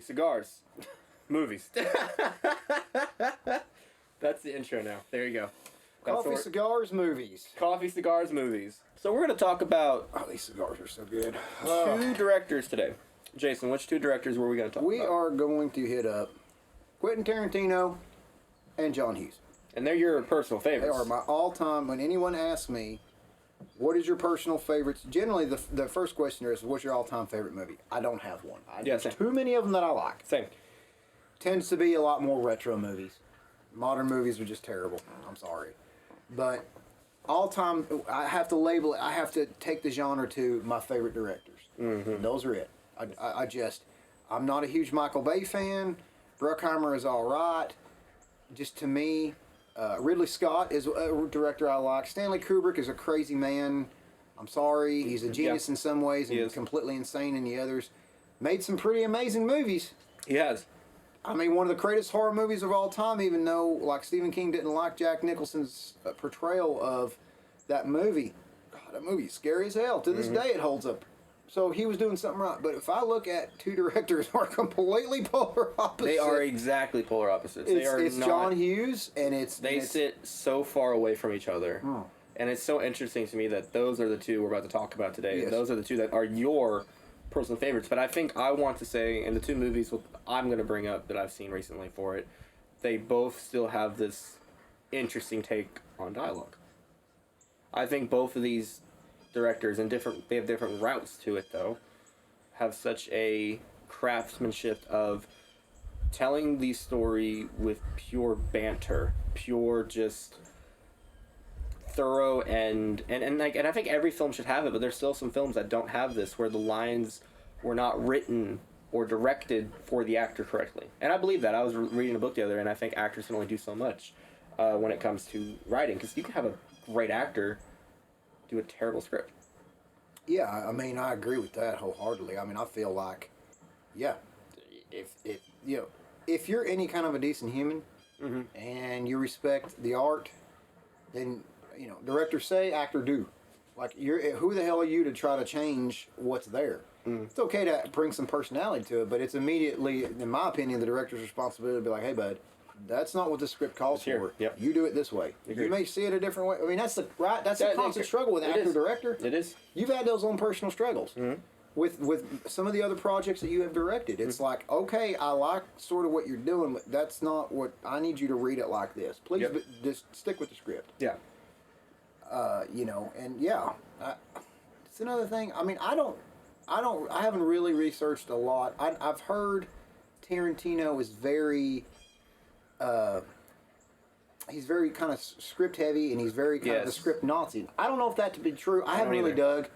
cigars, movies. That's the intro now. There you go. Coffee, cigars, movies. Coffee, cigars, movies. So we're going to talk about... Oh, these cigars are so good. Two directors today. Jason, which two directors were we going to talk about? We are going to hit up Quentin Tarantino and John Hughes. And they're your personal favorites. They are my all-time... When anyone asks me, what is your personal favorites? Generally, the first question is, what's your all-time favorite movie? I don't have one. There's too many of them that I like. Same. Tends to be a lot more retro movies. Modern movies are just terrible. I'm sorry. But all-time, I have to label it. I have to take the genre to my favorite directors. Mm-hmm. Those are it. I'm not a huge Michael Bay fan. Bruckheimer is all right. Just to me, Ridley Scott is a director I like. Stanley Kubrick is a crazy man. I'm sorry. He's a genius in some ways and completely insane in the others. Made some pretty amazing movies. He has. I mean, one of the greatest horror movies of all time, even though, like, Stephen King didn't like Jack Nicholson's portrayal of that movie. God, that movie is scary as hell. To this day, it holds up. So he was doing something right. But if I look at two directors who are completely polar opposites. They are exactly polar opposites. It's John Hughes, and They sit so far away from each other. Oh. And it's so interesting to me that those are the two we're about to talk about today. Yes. Those are the two that are your personal favorites. But I think I want to say, in the two movies I'm going to bring up that I've seen recently for it, they both still have this interesting take on dialogue. I think both of these directors, they have different routes to it though, have such a craftsmanship of telling the story with pure banter, pure just thorough and I think every film should have it, but there's still some films that don't have this, where the lines were not written or directed for the actor correctly. And I believe that. I was reading a book the other day, and I think actors can only do so much when it comes to writing, because you can have a great actor do a terrible script. Yeah, I mean, I agree with that wholeheartedly. I mean, I feel like, if you're any kind of a decent human and you respect the art, then directors say, actor do. Like, who the hell are you to try to change what's there? It's okay to bring some personality to it, but it's immediately, in my opinion, the director's responsibility to be like, hey, bud, that's not what the script calls for. Yep. You do it this way. Agreed. You may see it a different way. I mean, that's a constant struggle with actor-director. It is. You've had those own personal struggles. With some of the other projects that you have directed. It's like, okay, I like sort of what you're doing, but that's not what, I need you to read it like this. Please just stick with the script. Yeah. It's another thing. I mean, I haven't really researched a lot. I've heard Tarantino is very, he's very kind of script heavy, and he's very kind of the script Nazi. I don't know if that to be true. I haven't really dug.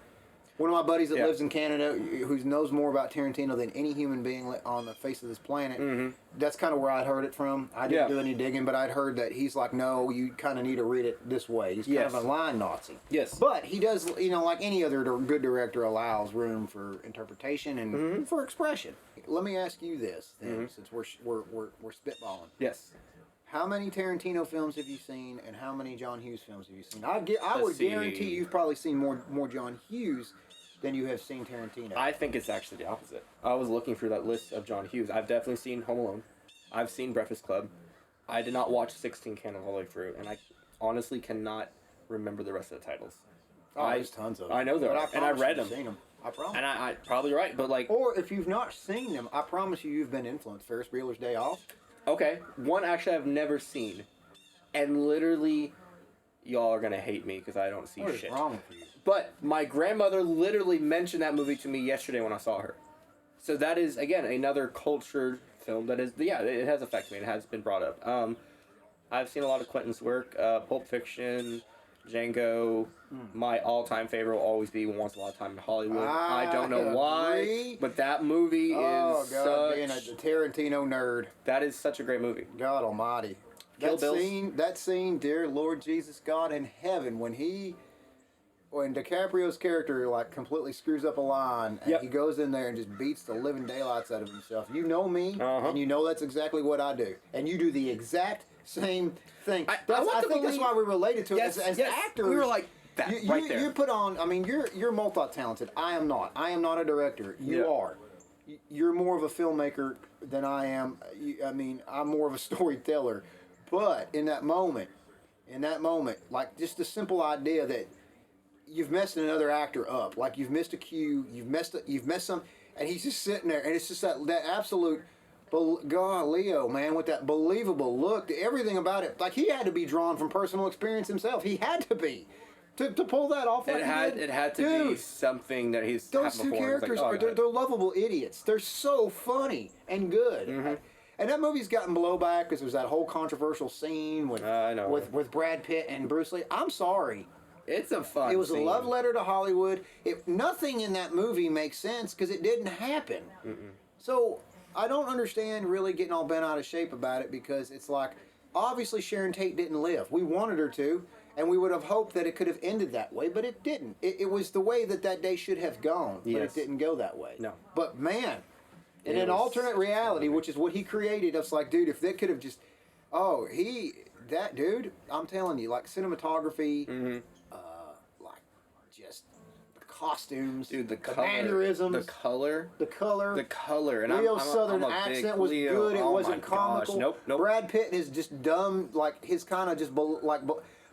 One of my buddies that lives in Canada, who knows more about Tarantino than any human being on the face of this planet, that's kind of where I'd heard it from. I didn't do any digging, but I'd heard that he's like, no, you kind of need to read it this way. He's kind of a line Nazi. Yes. But he does, like any other good director, allows room for interpretation and for expression. Let me ask you this, then, since we're spitballing. Yes. How many Tarantino films have you seen, and how many John Hughes films have you seen? I would guarantee you've probably seen more John Hughes than you have seen Tarantino. I think it's actually the opposite. I was looking through that list of John Hughes. I've definitely seen Home Alone. I've seen Breakfast Club. I did not watch 16 Candles all the way through, and I honestly cannot remember the rest of the titles. There's tons of them. I know there are, and I read them. Seen them. I promise. And I probably right, but like... Or if you've not seen them, I promise you've been influenced. Ferris Bueller's Day Off. Okay, one actually I've never seen, and literally, y'all are gonna hate me because I don't see shit. What's wrong with you? But my grandmother literally mentioned that movie to me yesterday when I saw her. So that is, again, another cultured film that is, it has affected me. It has been brought up. I've seen a lot of Quentin's work, Pulp Fiction, Django. My all-time favorite will always be Once Upon a Time in Hollywood. I don't know why, but that movie is being a Tarantino nerd. That is such a great movie. God almighty. That scene, dear Lord Jesus God in heaven, when DiCaprio's character like completely screws up a line and he goes in there and just beats the living daylights out of himself. You know me, and you know that's exactly what I do. And you do the exact same thing. I think that's why we related to it as actors. We were like that right there. You put on, I mean, you're multi-talented. I am not. I am not a director. You are. you're more of a filmmaker than I am. I mean, I'm more of a storyteller. But in that moment, like just the simple idea that you've messed another actor up, like you've missed a cue, you've messed some, and he's just sitting there, and it's just that absolute, God, Leo, man, with that believable look, everything about it, like he had to be drawn from personal experience himself. He had to be. To pull that off, like it had to be something that he's. Those two characters they're lovable idiots. They're so funny and good. Mm-hmm. And that movie's gotten blowback because there's that whole controversial scene with Brad Pitt and Bruce Lee. I'm sorry. It's a fun. It was scene. a love letter to Hollywood. Nothing in that movie makes sense because it didn't happen. Mm-mm. So I don't understand really getting all bent out of shape about it, because it's like, obviously Sharon Tate didn't live. We wanted her to. And we would have hoped that it could have ended that way, but it didn't. It was the way that day should have gone, but it didn't go that way. No. But man, in an alternate reality, which is what he created, it's like, dude, if they could have just, that dude, I'm telling you, like cinematography, like just the costumes, dude, the mannerisms, the color, and Leo's southern accent was good. It wasn't comical. Nope. Brad Pitt is just dumb, like his kind of just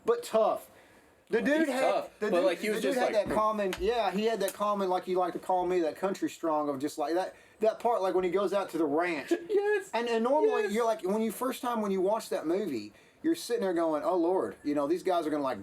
but tough. The dude had tough, but like he was just had like that common. Yeah, he had that common, like you like to call me, that country strong of just like that part, like when he goes out to the ranch. Yes. And normally you're like, when you watch that movie, you're sitting there going, oh Lord, these guys are gonna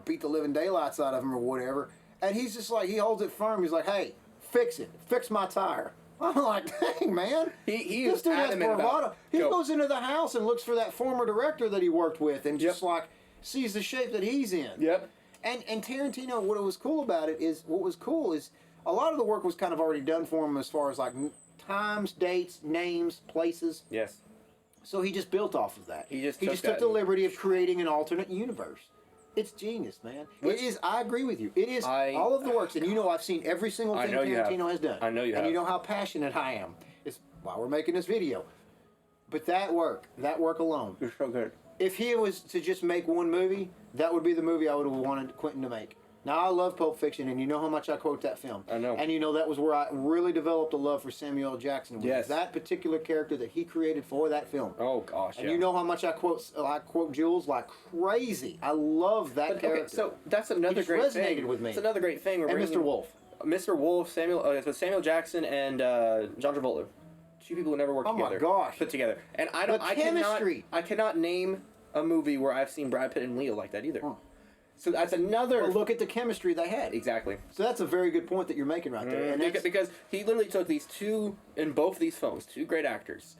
beat the living daylights out of him or whatever. And he's just like, he holds it firm. He's like, hey, fix my tire. I'm like, dang, man. He this dude has bravado. He goes into the house and looks for that former director that he worked with, and just like sees the shape that he's in. Yep. And Tarantino, what was cool is a lot of the work was kind of already done for him as far as like times, dates, names, places. Yes. So he just built off of that. He just took the liberty of creating an alternate universe. It's genius, man. It is. I agree with you. It is all of the works, and I've seen every single thing Tarantino has done. I know you have. And you know how passionate I am. It's why we're making this video. But that work alone. You're so good. If he was to just make one movie, that would be the movie I would have wanted Quentin to make. Now, I love Pulp Fiction, and you know how much I quote that film. I know. And that was where I really developed a love for Samuel L. Jackson. Yes. That particular character that he created for that film. Oh, gosh, And you know how much I quote Jules like crazy. I love that character. Okay, so that's another great thing. Resonated with me. It's another great thing. And Mr. Wolf. Mr. Wolf, Samuel Jackson, and John Travolta. Two people who never worked together. Oh my gosh. Put together. And I cannot name a movie where I've seen Brad Pitt and Leo like that either. Huh. So that's another... Well, look at the chemistry they had. Exactly. So that's a very good point that you're making right there. And because he literally took these two, in both of these films, two great actors,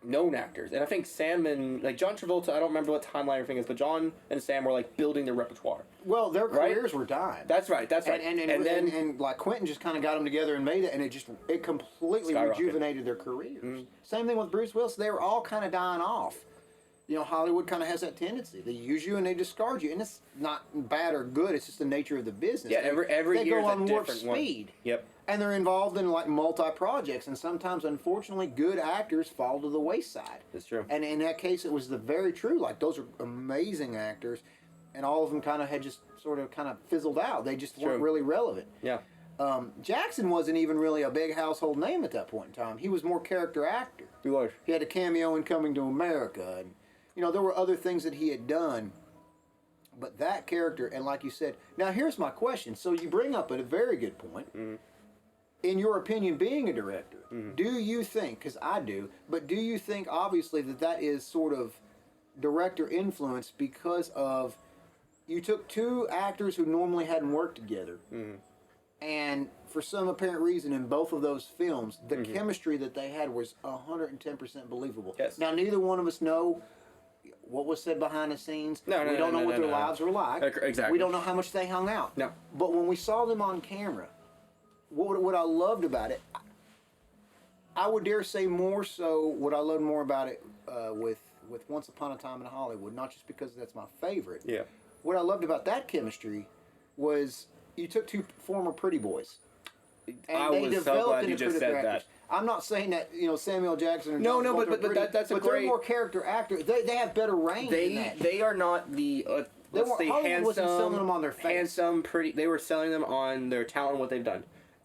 known actors. And I think Sam and... Like, John Travolta, I don't remember what timeline everything is, but John and Sam were, like, building their repertoire. Well, their careers were dying. That's right. And like, Quentin just kind of got them together and made it, and it completely rejuvenated their careers. Mm-hmm. Same thing with Bruce Willis. They were all kind of dying off. Hollywood kind of has that tendency. They use you and they discard you, and it's not bad or good. It's just the nature of the business. Yeah, every they year go is on a warp different speed. One. Yep. And they're involved in like multi-projects, and sometimes, unfortunately, good actors fall to the wayside. That's true. And in that case, it was very true. Like, those are amazing actors, and all of them kind of had just sort of fizzled out. They just weren't really relevant. Yeah. Jackson wasn't even really a big household name at that point in time. He was more character actor. He was. He had a cameo in Coming to America, and there were other things that he had done, but that character, and like you said, now here's my question. So you bring up a very good point. Mm-hmm. In your opinion, being a director, do you think, because I do, but do you think obviously that is sort of director influence because of, you took two actors who normally hadn't worked together, and for some apparent reason in both of those films, the chemistry that they had was 110% believable. Yes. Now, neither one of us know what was said behind the scenes. We don't know what their lives were like. Exactly. We don't know how much they hung out. No. But when we saw them on camera, what I loved about it, I would dare say more so what I loved more about it with Once Upon a Time in Hollywood, not just because that's my favorite. Yeah. What I loved about that chemistry was you took two former pretty boys. And I was so glad you just said that. I'm not saying that Samuel Jackson. But that's a great. They're more character actors. They have better range. They are not the. Let's say Hollywood wasn't selling them on their face. Handsome, pretty. They were selling them on their talent and what they've done.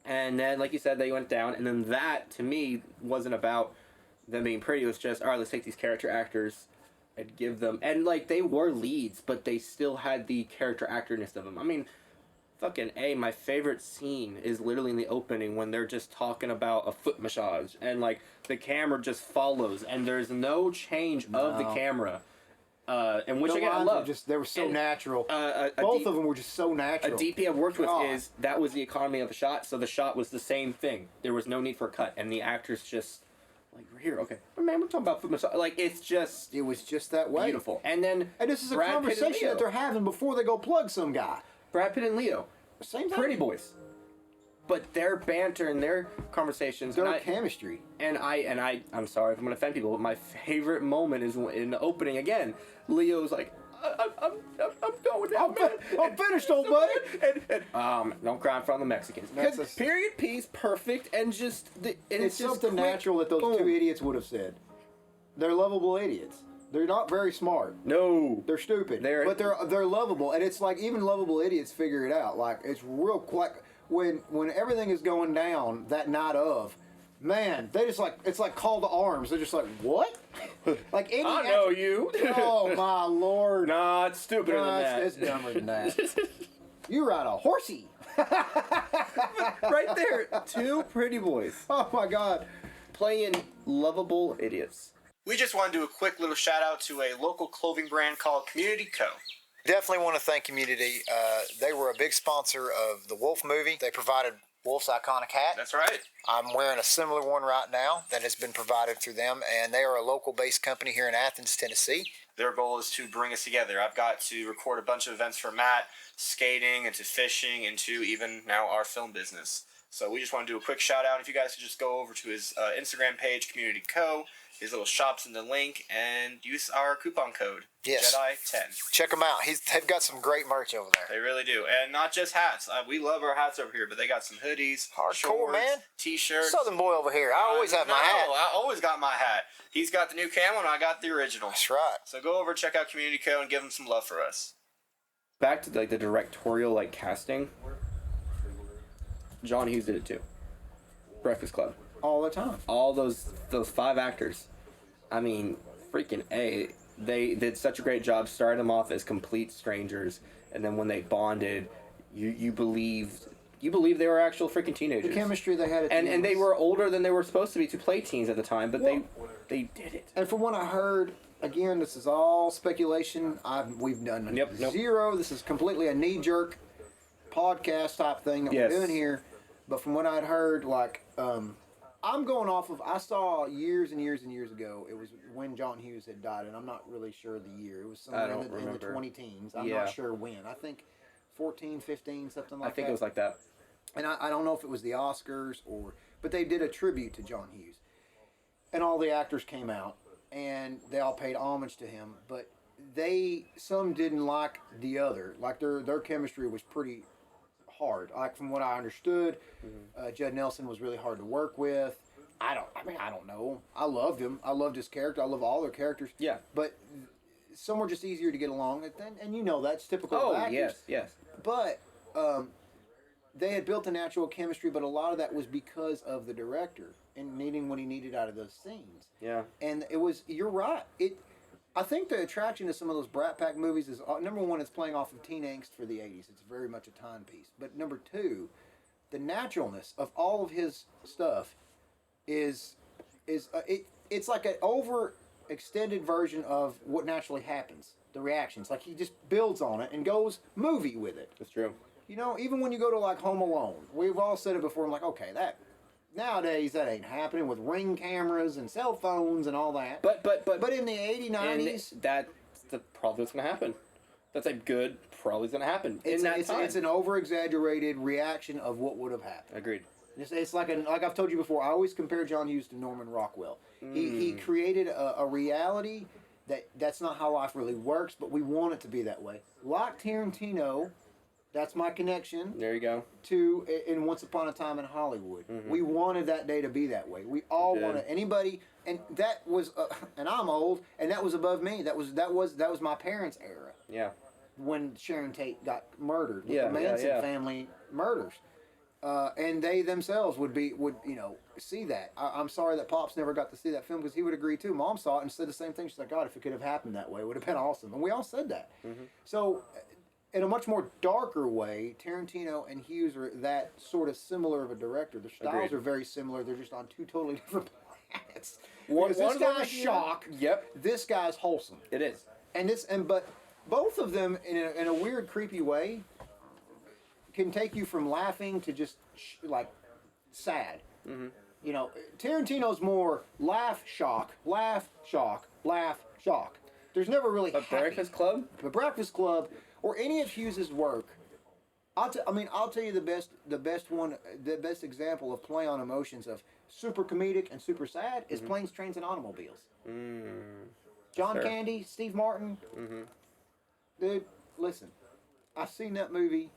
And then, like you said, they went down, and then that, to me, wasn't about them being pretty. It was just, all right, let's take these character actors and give them... And, like, they were leads, but they still had the character actorness of them. I mean, fucking A, my favorite scene is literally in the opening when they're just talking about a foot massage, and, like, the camera just follows, and there's no change of the camera. And which, again, I love. They were so natural. Both of them were just so natural. A DP I've worked with is, that was the economy of the shot, so the shot was the same thing. There was no need for a cut, and the actors just, like, we're here, okay. Man, we're talking about foot massage. Like, it's just... It was just that way. Beautiful. And then And this is a conversation that they're having before they go plug some guy. Brad Pitt and Leo. Same thing. Pretty boys. But their banter and their conversations... Their chemistry. I'm sorry if I'm going to offend people, but my favorite moment is in the opening again. Leo's like, I'm going now, man. I'm finished, old buddy. And don't cry in front of the Mexicans. Period piece, perfect, and just... it's something natural that those two idiots would have said. They're lovable idiots. They're not very smart. No. They're stupid. But they're lovable. And it's like, even lovable idiots figure it out. Like, it's real... Like, when everything is going down that night of... Man, they just like, it's like call to arms. They're just like, what? Like any I know you. Oh my lord. Nah, it's stupider than that. It's dumber than that. You ride a horsey. Right there, two pretty boys. Oh my god. Playing lovable idiots. We just want to do a quick little shout out to a local clothing brand called Community Co. Definitely want to thank Community. They were a big sponsor of the Wolf movie. They provided Wolf's iconic hat. That's right. I'm wearing a similar one right now that has been provided through them, and they are a local-based company here in Athens, Tennessee. Their goal is to bring us together. I've got to record a bunch of events for Matt, skating, into fishing, into even now our film business. So we just want to do a quick shout out. If you guys could just go over to his Instagram page, Community Co., his little shop's in the link, and use our coupon code, yes. Jedi10. Check them out. They've got some great merch over there. They really do. And not just hats. We love our hats over here, but they got some hoodies, hardcore, shorts, man. T-shirts. Southern boy over here. I always have my hat. I always got my hat. He's got the new camo, and I got the original. That's right. So go over, check out Community Co., and give them some love for us. Back to like the directorial casting. John Hughes did it too. Breakfast Club. All the time. All those 5 actors. I mean, freaking A. They did such a great job starting them off as complete strangers, and then when they bonded, you believed they were actual freaking teenagers. The chemistry they had at and they were older than they were supposed to be to play teens at the time, but they did it. And from what I heard, again, this is all speculation. We've done zero. This is completely a knee-jerk podcast type thing that we're doing here. But from what I'd heard, like, I'm going off of, I saw years and years and years ago, it was when John Hughes had died, and I'm not really sure the year. It was somewhere in the 20 teens. I'm not sure when. I think 14, 15, something like that. I think it was like that. And I don't know if it was the Oscars but they did a tribute to John Hughes. And all the actors came out, and they all paid homage to him, but some didn't like the other. Like their chemistry was pretty hard. Like from what I understood, Judd Nelson was really hard to work with. I don't know. I loved him. I loved his character. I love all their characters. Yeah. But some were just easier to get along, and you know that's typical of actors. Yes. But they had built a natural chemistry, but a lot of that was because of the director and needing what he needed out of those scenes. Yeah. And you're right. I think the attraction to some of those Brat Pack movies is, number one, it's playing off of teen angst for the 80s. It's very much a timepiece. But number two, the naturalness of all of his stuff it's like an overextended version of what naturally happens. The reactions. Like he just builds on it and goes movie with it. That's true. You know, even when you go to like Home Alone, we've all said it before, I'm like, okay, nowadays that ain't happening with Ring cameras and cell phones and all that. But in the 80s, 90s, that's probably what's going to happen. That's a good probably going to happen. It's an over-exaggerated reaction of what would have happened. Agreed. It's like I've told you before, I always compare John Hughes to Norman Rockwell. He created a reality that's not how life really works, but we want it to be that way. Like Tarantino, that's my connection. There you go. To in Once Upon a Time in Hollywood. Mm-hmm. We wanted that day to be that way. We all wanted anybody, and that was, and I'm old, and that was above me. That was my parents' era. Yeah. When Sharon Tate got murdered, with the Manson family murders, And they themselves would see that. I'm sorry that Pops never got to see that film because he would agree too. Mom saw it and said the same thing. She's like, God, if it could have happened that way, it would have been awesome. And we all said that. Mm-hmm. So, in a much more darker way, Tarantino and Hughes are that sort of similar of a director. Their styles are very similar. They're just on two totally different planets. This guy's shock. Yep. This guy's wholesome. It is. But both of them, in a weird, creepy way, can take you from laughing to just sad. Mm-hmm. You know, Tarantino's more laugh, shock, laugh, shock, laugh, shock. There's never really happy. Breakfast Club? The Breakfast Club, or any of Hughes's work. I'll tell you the best example of play on emotions of super comedic and super sad is Planes, Trains, and Automobiles. Mm. John Candy, Steve Martin. Mm-hmm. Dude, listen, I've seen that movie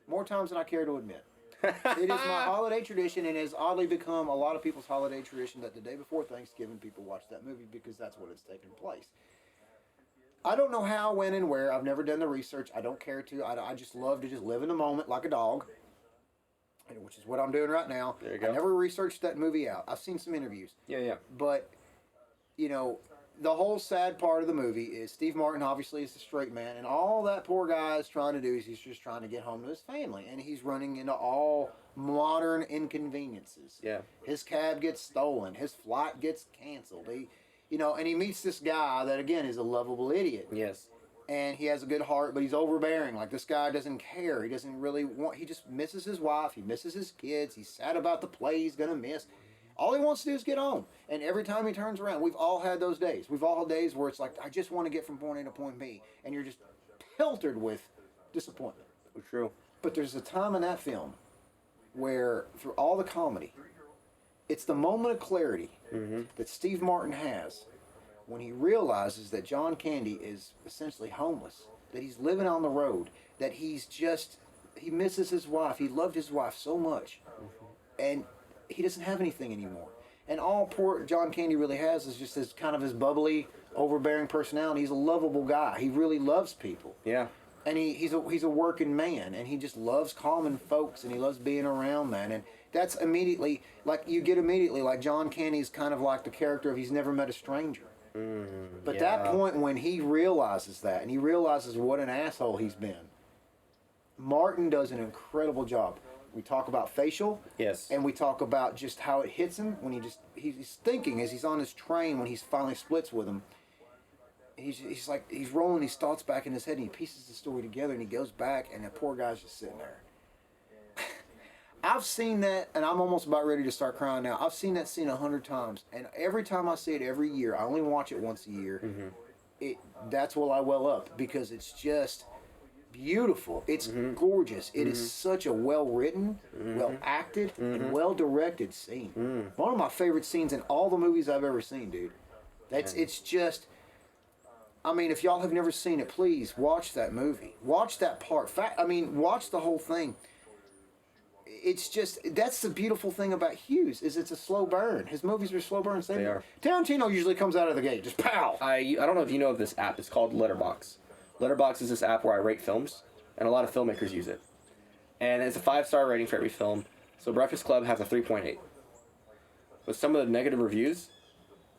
more times than I care to admit. It is my holiday tradition, and has oddly become a lot of people's holiday tradition that the day before Thanksgiving people watch that movie because that's what it's taking place. I don't know how, when, and where. I've never done the research. I don't care to. I just love to just live in the moment like a dog, which is what I'm doing right now. There you go. I never researched that movie out. I've seen some interviews. Yeah. But, you know, the whole sad part of the movie is Steve Martin obviously is a straight man, and all that poor guy is trying to do is he's just trying to get home to his family, and he's running into all modern inconveniences. Yeah. His cab gets stolen. His flight gets canceled. And he meets this guy that, again, is a lovable idiot. Yes. And he has a good heart, but he's overbearing. Like, this guy doesn't care. He doesn't really want... He just misses his wife. He misses his kids. He's sad about the play he's going to miss. All he wants to do is get home. And every time he turns around, we've all had those days. We've all had days where it's like, I just want to get from point A to point B. And you're just pelted with disappointment. True. But there's a time in that film where, through all the comedy, it's the moment of clarity that Steve Martin has when he realizes that John Candy is essentially homeless, that he's living on the road, that he misses his wife. He loved his wife so much, and he doesn't have anything anymore. And all poor John Candy really has is just his kind of his bubbly, overbearing personality. He's a lovable guy. He really loves people. Yeah. And he's a working man, and he just loves calming folks, and he loves being around that. And that's immediately, like John Candy's kind of like the character of he's never met a stranger. But that point when he realizes that, and he realizes what an asshole he's been, Martin does an incredible job. We talk about facial, yes, and we talk about just how it hits him when he's thinking as he's on his train when he finally splits with him. He's rolling his thoughts back in his head, and he pieces the story together, and he goes back, and the poor guy's just sitting there. I've seen that, and I'm almost about ready to start crying now. I've seen that scene 100 times, and every time I see it every year, I only watch it once a year. That's when I well up because it's just beautiful. It's gorgeous. It is such a well-written, well-acted, and well-directed scene. One of my favorite scenes in all the movies I've ever seen, dude. It's just... I mean, if y'all have never seen it, please watch that movie. Watch that part. Watch the whole thing. It's just, that's the beautiful thing about Hughes, is it's a slow burn. His movies are slow burns. They are. Tarantino usually comes out of the gate, just pow! I don't know if you know of this app. It's called Letterboxd. Letterboxd is this app where I rate films, and a lot of filmmakers use it. And it's a 5-star rating for every film. So Breakfast Club has a 3.8. But some of the negative reviews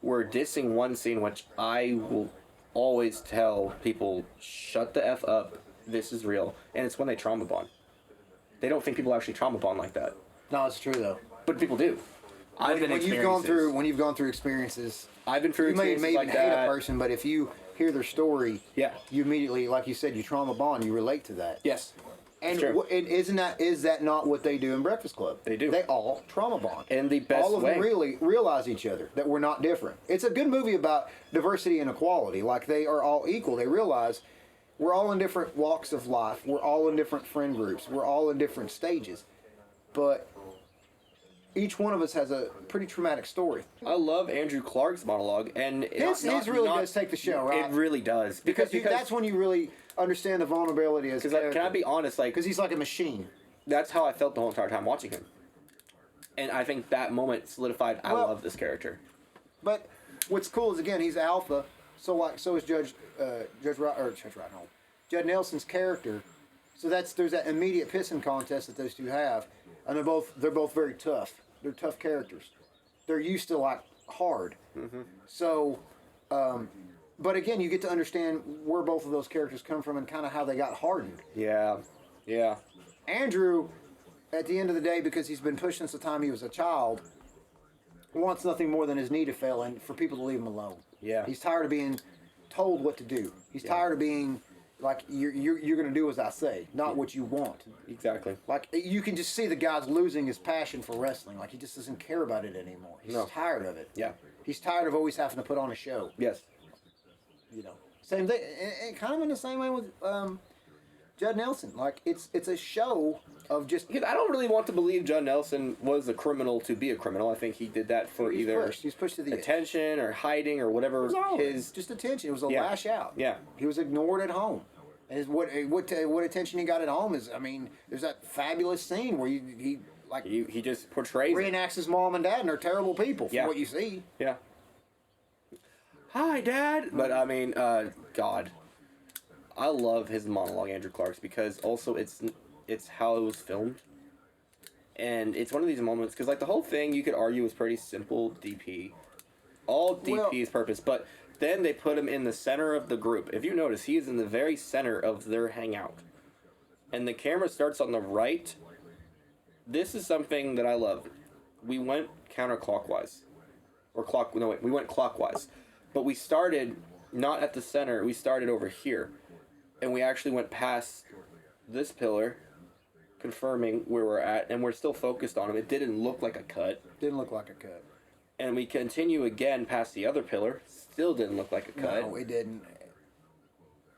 were dissing one scene, which I will always tell people, shut the F up, this is real. And it's when they trauma bond. They don't think people actually trauma bond like that. No, it's true though. But people do. When you've gone through experiences, I've been through experiences like that. You may hate a person, but if you hear their story, you immediately, like you said, you trauma bond. You relate to that. Yes. And is that not what they do in Breakfast Club? They do. They all trauma bond. In the best way. All of them really realize each other, that we're not different. It's a good movie about diversity and equality. Like, they are all equal. They realize we're all in different walks of life. We're all in different friend groups. We're all in different stages. But each one of us has a pretty traumatic story. I love Andrew Clark's monologue, and his really does take the show, right? It really does, because that's when you really understand the vulnerability as a character. Can I be honest? Because he's like a machine. That's how I felt the whole entire time watching him, and I think that moment solidified. I love this character. But what's cool is, again, he's alpha. So is Judd Nelson's character. So there's that immediate pissing contest that those two have. and they're both very tough. They're tough characters. They're used to like hard. So, but again, you get to understand where both of those characters come from and kind of how they got hardened. Yeah. Andrew, at the end of the day, because he's been pushed since the time he was a child, wants nothing more than his knee to fail and for people to leave him alone. Yeah. He's tired of being told what to do. He's tired of being like, you're going to do as I say, not what you want. Exactly. Like, you can just see the guy's losing his passion for wrestling. Like, he just doesn't care about it anymore. He's tired of it. Yeah. He's tired of always having to put on a show. Yes. You know, same thing, and kind of in the same way with Judd Nelson. Like, it's a show of just... Because I don't really want to believe Judd Nelson was a criminal to be a criminal. I think he did that for He's pushed to the attention or hiding or whatever. Just attention. It was a lash out. Yeah. He was ignored at home. And what attention he got at home is, I mean, there's that fabulous scene where he just portrays reenacts his mom and dad, and they're terrible people from what you see. Yeah. Hi, Dad. But I mean, God, I love his monologue, Andrew Clark's, because also it's how it was filmed, and it's one of these moments because like the whole thing you could argue was pretty simple DP, all DP's purpose, but then they put him in the center of the group. If you notice, he is in the very center of their hangout, and the camera starts on the right. This is something that I love. We went counterclockwise, we went clockwise, but we started not at the center. We started over here, and we actually went past this pillar, confirming where we're at, and we're still focused on him. It didn't look like a cut. Didn't look like a cut. And we continue again past the other pillar. Still didn't look like a cut. No, it didn't.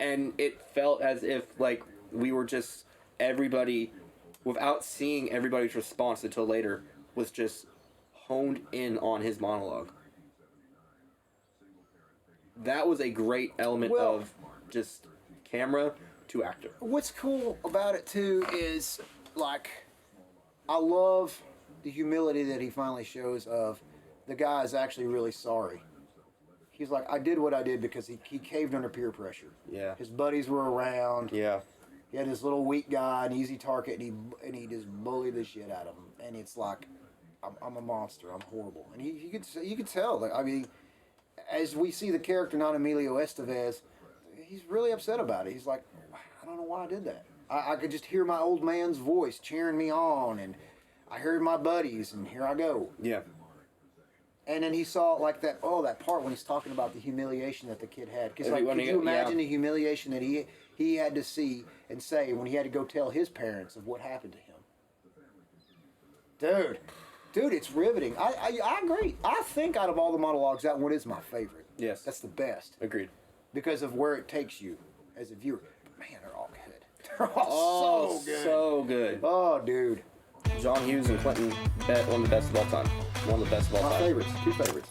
And it felt as if like we were just everybody, without seeing everybody's response until later, was just honed in on his monologue. That was a great element of just camera to actor. What's cool about it too is like, I love the humility that he finally shows of the guy is actually really sorry. He's like, I did what I did because he caved under peer pressure. Yeah. His buddies were around. Yeah. He had this little weak guy, an easy target, and he just bullied the shit out of him. And it's like, I'm a monster. I'm horrible. And you could tell. Like, I mean, as we see the character, not Emilio Estevez, he's really upset about it. He's like, I don't know why I did that. I could just hear my old man's voice cheering me on, and I heard my buddies, and here I go. Yeah. And then he saw like that part when he's talking about the humiliation that the kid had. Because like, could you imagine the humiliation that he had to see and say when he had to go tell his parents of what happened to him? Dude, it's riveting. I agree. I think out of all the monologues, that one is my favorite. Yes. That's the best. Agreed. Because of where it takes you as a viewer. Man, they're all good. They're all so good. So good. Oh, dude. John Hughes and Quentin, one of the best of all time. One of the best of all time. My favorites. 2 favorites.